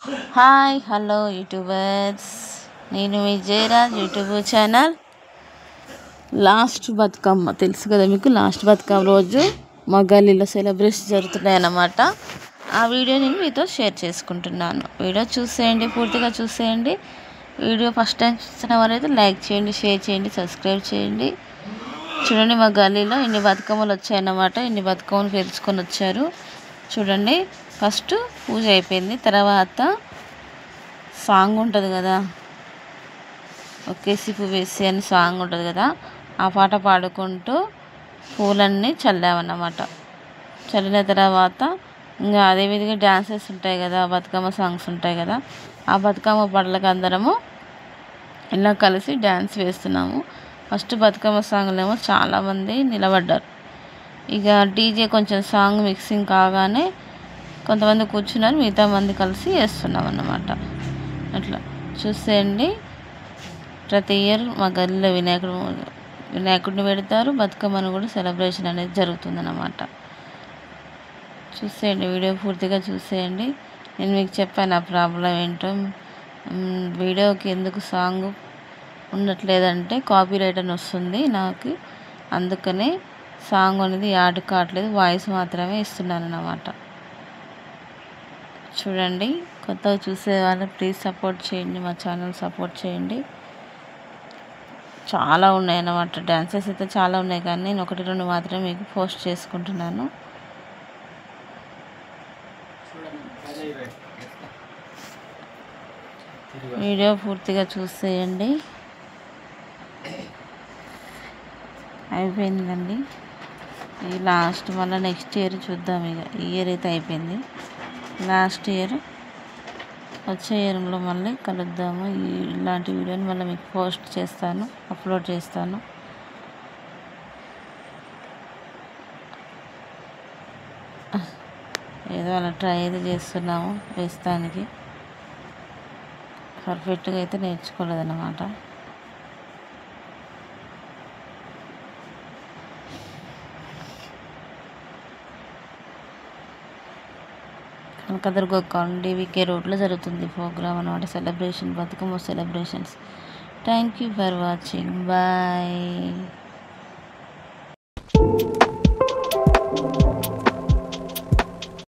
Hi hello YouTubers, నేను మీ Jayaraj YouTube channel. Last Bathukamma తెలుసు కదా మీకు. లాస్ట్ బతుకమ్మ రోజు మా గల్లీలో సెలబ్రేషన్ జరుగుతున్నాయి అన్నమాట. ఆ వీడియో నేను మీతో షేర్ చేసుకుంటున్నాను. వీడియో చూసేయండి, పూర్తిగా చూసేయండి. వీడియో ఫస్ట్ టైం చూస్తున్న వారైతే లైక్ చేయండి, షేర్ చేయండి, సబ్స్క్రైబ్ చేయండి. చూడండి, మా గల్లీలో ఇన్ని బతుకమ్మలు వచ్చాయన్నమాట. ఇన్ని బతుకమ్మలు పేర్చుకొని వచ్చారు. చూడండి, ఫస్ట్ పూజ అయిపోయింది. తర్వాత సాంగ్ ఉంటుంది కదా, ఒక్కేసి పువ్వు వేసి అని సాంగ్ ఉంటుంది కదా, ఆ పాట పాడుకుంటూ పూలన్నీ చల్లామన్నమాట. చల్లిన తర్వాత ఇంకా అదేవిధంగా డ్యాన్సెస్ ఉంటాయి కదా, బతుకమ్మ సాంగ్స్ ఉంటాయి కదా, ఆ బతుకమ్మ పాటలకు అందరము ఇలా కలిసి డ్యాన్స్ వేస్తున్నాము. ఫస్ట్ బతుకమ్మ సాంగ్లో ఏమో చాలామంది నిలబడ్డారు. ఇక డీజే కొంచెం సాంగ్ మిక్సింగ్ కాగానే కొంతమంది కూర్చున్నారు, మిగతా మంది కలిసి వేస్తున్నాం అన్నమాట. అట్లా చూసేయండి. ప్రతి ఇయర్ మా గల్లీలో వినాయకుడిని పెడతారు, బతుకమ్మను కూడా సెలబ్రేషన్ అనేది జరుగుతుందన్నమాట. చూసేయండి, వీడియో పూర్తిగా చూసేయండి. నేను మీకు చెప్పాను ఆ ప్రాబ్లం ఏంటో. వీడియోకి ఎందుకు సాంగ్ ఉండట్లేదంటే కాపీరైట్ అని వస్తుంది నాకు, అందుకనే సాంగ్ అనేది యాడ్ కావట్లేదు, వాయిస్ మాత్రమే ఇస్తున్నాను అన్నమాట. చూడండి, కొత్తగా చూసే వాళ్ళు ప్లీజ్ సపోర్ట్ చేయండి, మా ఛానల్ సపోర్ట్ చేయండి. చాలా ఉన్నాయి అన్నమాట, డ్యాన్సెస్ అయితే చాలా ఉన్నాయి, కానీ నేను 1-2 మాత్రమే మీకు పోస్ట్ చేసుకుంటున్నాను. వీడియో పూర్తిగా చూసేయండి. అయిపోయిందండి. ఈ లాస్ట్ మళ్ళీ నెక్స్ట్ ఇయర్ చూద్దాం. ఇక ఈ ఇయర్ అయితే అయిపోయింది, లాస్ట్ ఇయర్ వచ్చే ఇయర్లో మళ్ళీ కలుద్దాము. ఇలాంటి వీడియోని మళ్ళీ మీకు పోస్ట్ చేస్తాను, అప్లోడ్ చేస్తాను. ఏదో అలా ట్రై అయితే చేస్తున్నాము, వేస్తానికి పర్ఫెక్ట్గా అయితే నేర్చుకోలేదన్నమాట. కనకదుర్గ DVK రోడ్లో జరుగుతుంది ప్రోగ్రామ్ అన్నమాట, celebration, Bathukamma celebrations. Thank you for watching, bye.